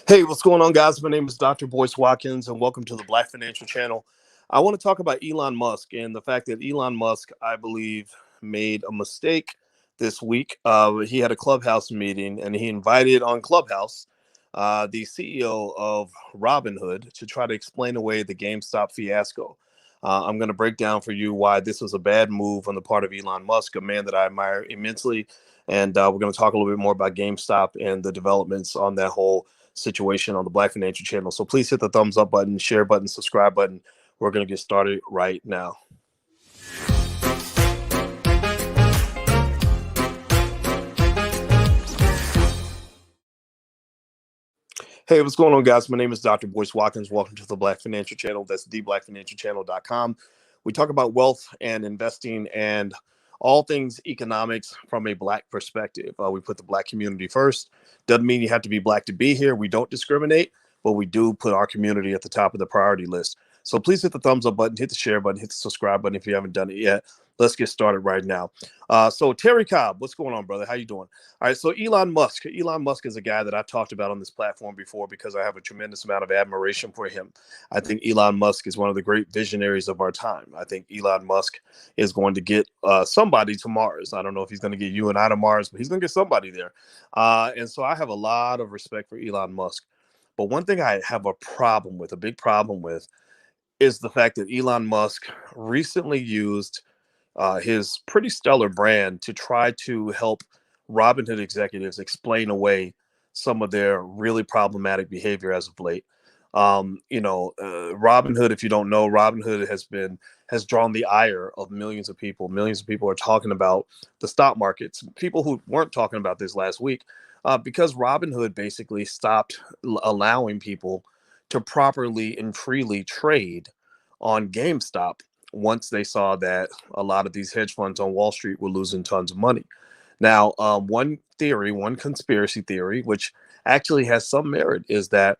Hey, what's going on, guys? My name is Dr. Boyce Watkins, and welcome to the Black Financial Channel. I want to talk about Elon Musk and the fact that Elon Musk, I believe, made a mistake this week. He had a Clubhouse meeting, and he invited on Clubhouse the CEO of Robinhood to try to explain away the GameStop fiasco. I'm going to break down for you why this was a bad move on the part of Elon Musk, a man that I admire immensely. And we're going to talk a little bit more about GameStop and the developments on that whole situation on the Black Financial Channel. So please hit the thumbs up button, share button, subscribe button. We're going to get started right now. Hey, what's going on, guys? My name is Dr. Boyce Watkins. Welcome to the Black Financial Channel. That's theblackfinancialchannel.com. We talk about wealth and investing and all things economics from a Black perspective. We put the Black community first. Doesn't mean you have to be Black to be here. We don't discriminate, but we do put our community at the top of the priority list. So please hit the thumbs up button, hit the share button, hit the subscribe button if you haven't done it yet. Let's get started right now. So Terry Cobb, what's going on, brother? How you doing? All right, so Elon Musk. Elon Musk is a guy that I've talked about on this platform before because I have a tremendous amount of admiration for him. I think Elon Musk is one of the great visionaries of our time. I think Elon Musk is going to get somebody to Mars. I don't know if he's going to get you and I to Mars, but he's going to get somebody there. And so I have a lot of respect for Elon Musk. But one thing I have a problem with, a big problem with, is the fact that Elon Musk recently used his pretty stellar brand to try to help Robinhood executives explain away some of their really problematic behavior as of late. Robinhood, if you don't know, Robinhood has drawn the ire of millions of people. Millions of people are talking about the stock markets. People who weren't talking about this last week, because Robinhood basically stopped allowing people to properly and freely trade on GameStop once they saw that a lot of these hedge funds on Wall Street were losing tons of money. Now, one conspiracy theory, which actually has some merit, is that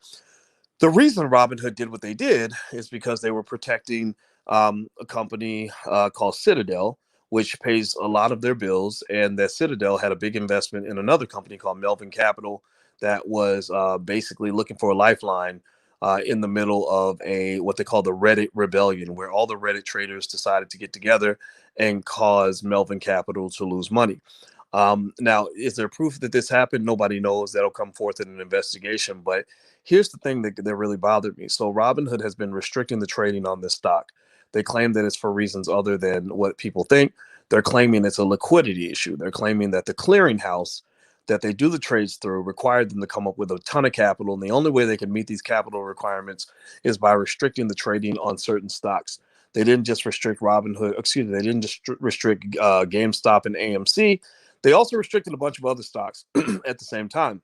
the reason Robinhood did what they did is because they were protecting a company called Citadel, which pays a lot of their bills. And that Citadel had a big investment in another company called Melvin Capital that was basically looking for a lifeline in the middle of what they call the Reddit rebellion, where all the Reddit traders decided to get together and cause Melvin Capital to lose money. Now, is there proof that this happened? Nobody knows. That'll come forth in an investigation. But here's the thing that really bothered me. So Robinhood has been restricting the trading on this stock. They claim that it's for reasons other than what people think. They're claiming it's a liquidity issue. They're claiming that the clearinghouse that they do the trades through required them to come up with a ton of capital. And the only way they can meet these capital requirements is by restricting the trading on certain stocks. They didn't just restrict they didn't just restrict GameStop and AMC. They also restricted a bunch of other stocks at the same time.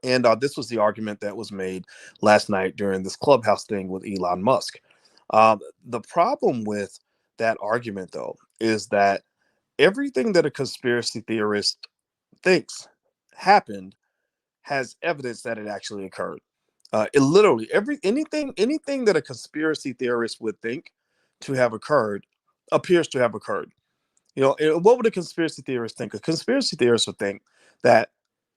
And this was the argument that was made last night during this Clubhouse thing with Elon Musk. The problem with that argument, though, is that everything that a conspiracy theorist thinks happened has evidence that it actually occurred. It literally anything that a conspiracy theorist would think to have occurred appears to have occurred. What would a conspiracy theorist think? A conspiracy theorist would think that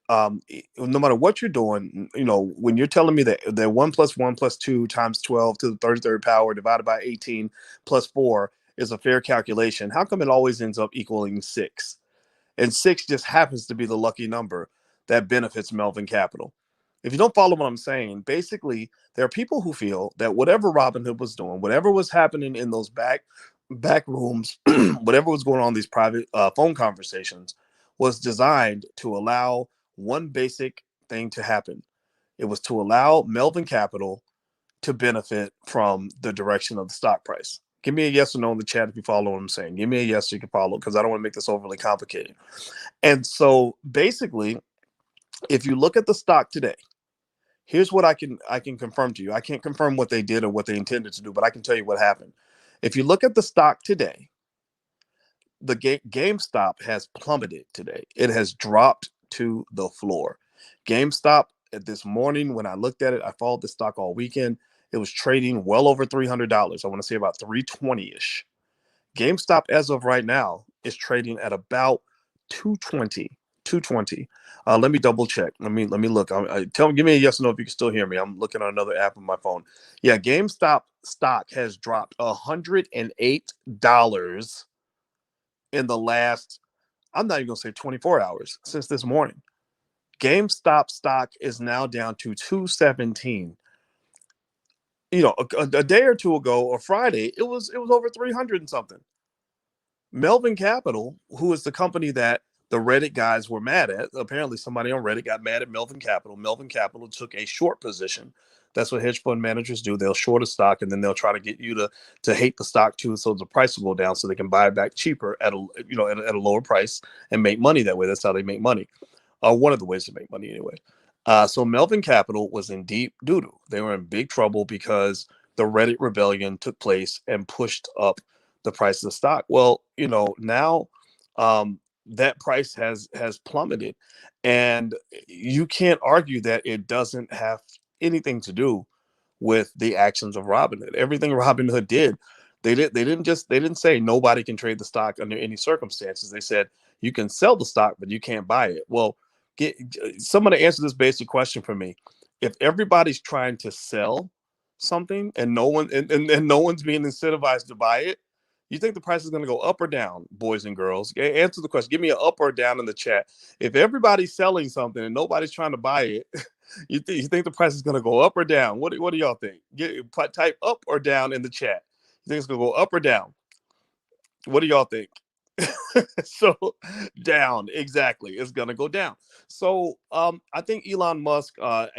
no matter what you're doing, when you're telling me that 1 + 1 + 2 × 12 to the 33rd power divided by 18 + 4 is a fair calculation, how come it always ends up equaling 6? And 6 just happens to be the lucky number that benefits Melvin Capital. If you don't follow what I'm saying, basically, there are people who feel that whatever Robinhood was doing, whatever was happening in those back rooms, whatever was going on in these private phone conversations, was designed to allow one basic thing to happen. It was to allow Melvin Capital to benefit from the direction of the stock price. Give me a yes or no in the chat if you follow what I'm saying. Give me a yes so you can follow, because I don't want to make this overly complicated. And so basically, if you look at the stock today, here's what I can confirm to you. I can't confirm what they did or what they intended to do, but I can tell you what happened. If you look at the stock today, the GameStop has plummeted today. It has dropped to the floor. GameStop, at this morning, when I looked at it, I followed the stock all weekend. It was trading well over $300. I want to say about 320-ish. GameStop, as of right now, is trading at about 220 220. Let me double check. Let me look. Give me a yes or no if you can still hear me. I'm looking on another app on my phone. Yeah, GameStop stock has dropped $108 in the last, I'm not even gonna say 24 hours since this morning. GameStop stock is now down to 217. A day or two ago or Friday, it was over 300 and something. Melvin Capital, who is the company that the Reddit guys were mad at, apparently somebody on Reddit got mad at Melvin Capital. Melvin Capital took a short position. That's what hedge fund managers do. They'll short a stock and then they'll try to get you to hate the stock too, so the price will go down, so they can buy it back cheaper at a lower price and make money that way. That's how they make money. One of the ways to make money anyway. So Melvin Capital was in deep doo doo. They were in big trouble because the Reddit rebellion took place and pushed up the price of the stock. Well, now that price has plummeted, and you can't argue that it doesn't have anything to do with the actions of Robinhood. Everything Robinhood did, they didn't say nobody can trade the stock under any circumstances. They said you can sell the stock, but you can't buy it. Well, get someone to answer this basic question for me. If everybody's trying to sell something and no one's being incentivized to buy it, you think the price is going to go up or down, boys and girls? Answer the question. Give me an up or down in the chat. If everybody's selling something and nobody's trying to buy it, you think the price is going to go up or down? What do y'all think? Type up or down in the chat. You think it's going to go up or down? What do y'all think? So down, exactly. It's gonna go down. So I think Elon Musk, I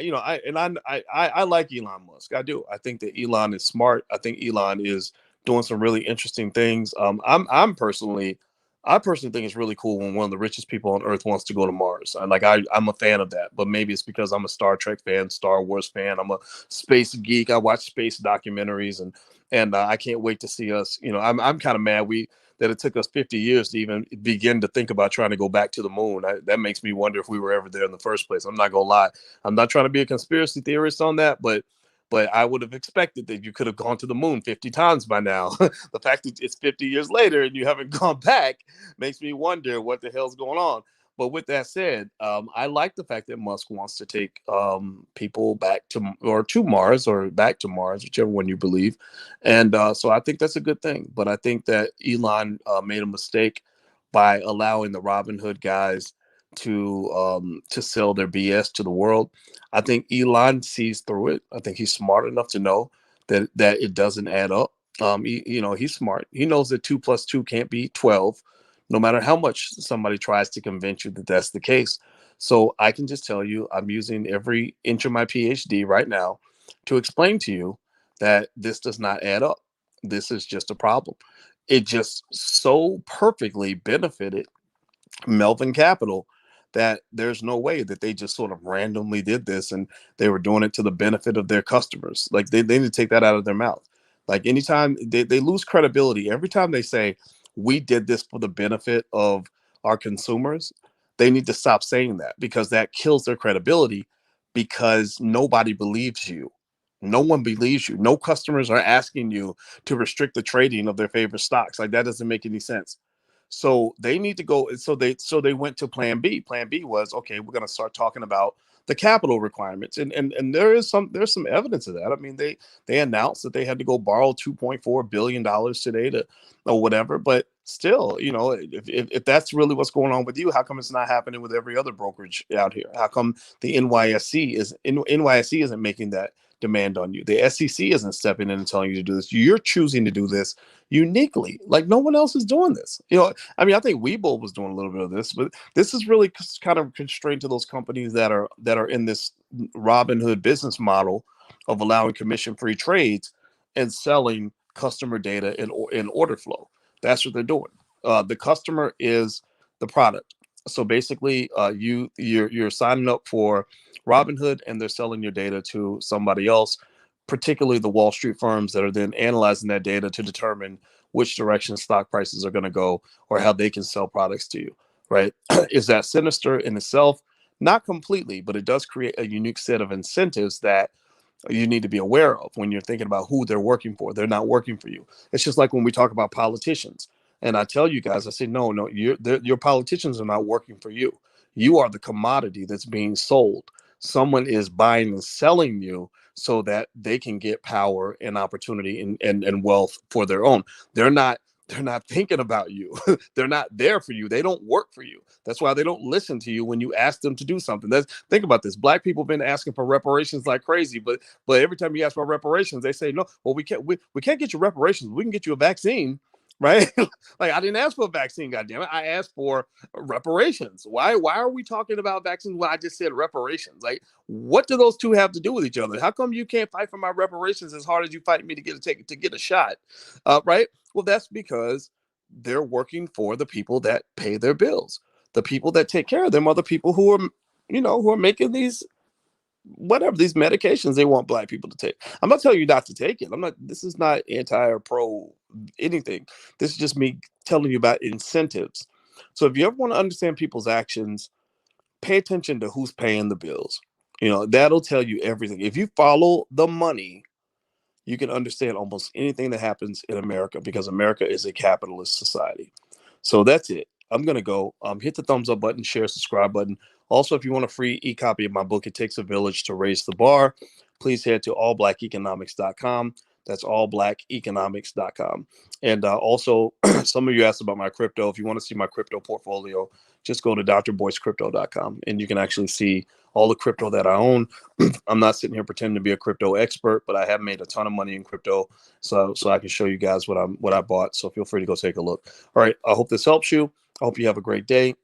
like Elon Musk. I do. I think that Elon is smart. I think Elon is doing some really interesting things. I personally think it's really cool when one of the richest people on Earth wants to go to Mars. I'm a fan of that, but maybe it's because I'm a Star Trek fan, Star Wars fan. I'm a space geek. I watch space documentaries, and I can't wait to see us. I'm kind of mad that it took us 50 years to even begin to think about trying to go back to the moon. That makes me wonder if we were ever there in the first place. I'm not gonna lie. I'm not trying to be a conspiracy theorist on that, but I would have expected that you could have gone to the moon 50 times by now. The fact that it's 50 years later and you haven't gone back makes me wonder what the hell's going on. But with that said, I like the fact that Musk wants to take people back to Mars or back to Mars, whichever one you believe. And so I think that's a good thing. But I think that Elon made a mistake by allowing the Robinhood guys to sell their BS to the world. I think Elon sees through it. I think he's smart enough to know that it doesn't add up. He's smart. He knows that 2 + 2 can't be 12, no matter how much somebody tries to convince you that that's the case. So I can just tell you, I'm using every inch of my PhD right now to explain to you that this does not add up. This is just a problem. It just so perfectly benefited Melvin Capital that there's no way that they just sort of randomly did this and they were doing it to the benefit of their customers. Like they need to take that out of their mouth. Like anytime they lose credibility, every time they say we did this for the benefit of our consumers, they need to stop saying that, because that kills their credibility, because nobody believes you. No one believes you. No customers are asking you to restrict the trading of their favorite stocks. Like that doesn't make any sense. So they need to go. So they went to Plan B. Plan B was, okay, we're going to start talking about the capital requirements, and there's some evidence of that. I mean, they announced that they had to go borrow $2.4 billion today to or whatever. But still, if that's really what's going on with you, how come it's not happening with every other brokerage out here? How come the NYSE isn't making that demand on you? The SEC isn't stepping in and telling you to do this. You're choosing to do this uniquely, like no one else is doing this. I mean, I think Webull was doing a little bit of this, but this is really kind of constrained to those companies that are in this Robinhood business model of allowing commission-free trades and selling customer data in order flow. That's what they're doing. The customer is the product. So basically, you're signing up for Robinhood, and they're selling your data to somebody else, particularly the Wall Street firms that are then analyzing that data to determine which direction stock prices are going to go or how they can sell products to you, right? Is that sinister in itself? Not completely, but it does create a unique set of incentives that you need to be aware of when you're thinking about who they're working for. They're not working for you. It's just like when we talk about politicians. And I tell you guys, I say, no, your politicians are not working for you. You are the commodity that's being sold. Someone is buying and selling you so that they can get power and opportunity and wealth for their own. They're not they're not thinking about you. They're not there for you. They don't work for you. That's why they don't listen to you when you ask them to do something. Think about this. Black people have been asking for reparations like crazy, but every time you ask for reparations, they say no. Well, we can't get you reparations. We can get you a vaccine, right? Like, I didn't ask for a vaccine, goddamn it. I asked for reparations. Why are we talking about vaccines when I just said reparations? Like, what do those two have to do with each other? How come you can't fight for my reparations as hard as you fight me to get a shot? Right? Well, that's because they're working for the people that pay their bills. The people that take care of them are the people who are, who are making these medications they want black people to take. I'm not telling you not to take it. This is not anti or pro anything. This is just me telling you about incentives. So if you ever want to understand people's actions, pay attention to who's paying the bills. That'll tell you everything. If you follow the money, you can understand almost anything that happens in America, because America is a capitalist society. So that's it. I'm going to go. Hit the thumbs up button, share, subscribe button. Also, if you want a free e-copy of my book, It Takes a Village to Raise the Bar, please head to allblackeconomics.com. That's allblackeconomics.com. And also, some of you asked about my crypto. If you want to see my crypto portfolio, just go to drboycrypto.com and you can actually see all the crypto that I own. I'm not sitting here pretending to be a crypto expert, but I have made a ton of money in crypto, so I can show you guys what I bought. So feel free to go take a look. All right, I hope this helps you. I hope you have a great day.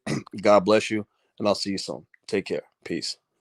God bless you, and I'll see you soon. Take care. Peace.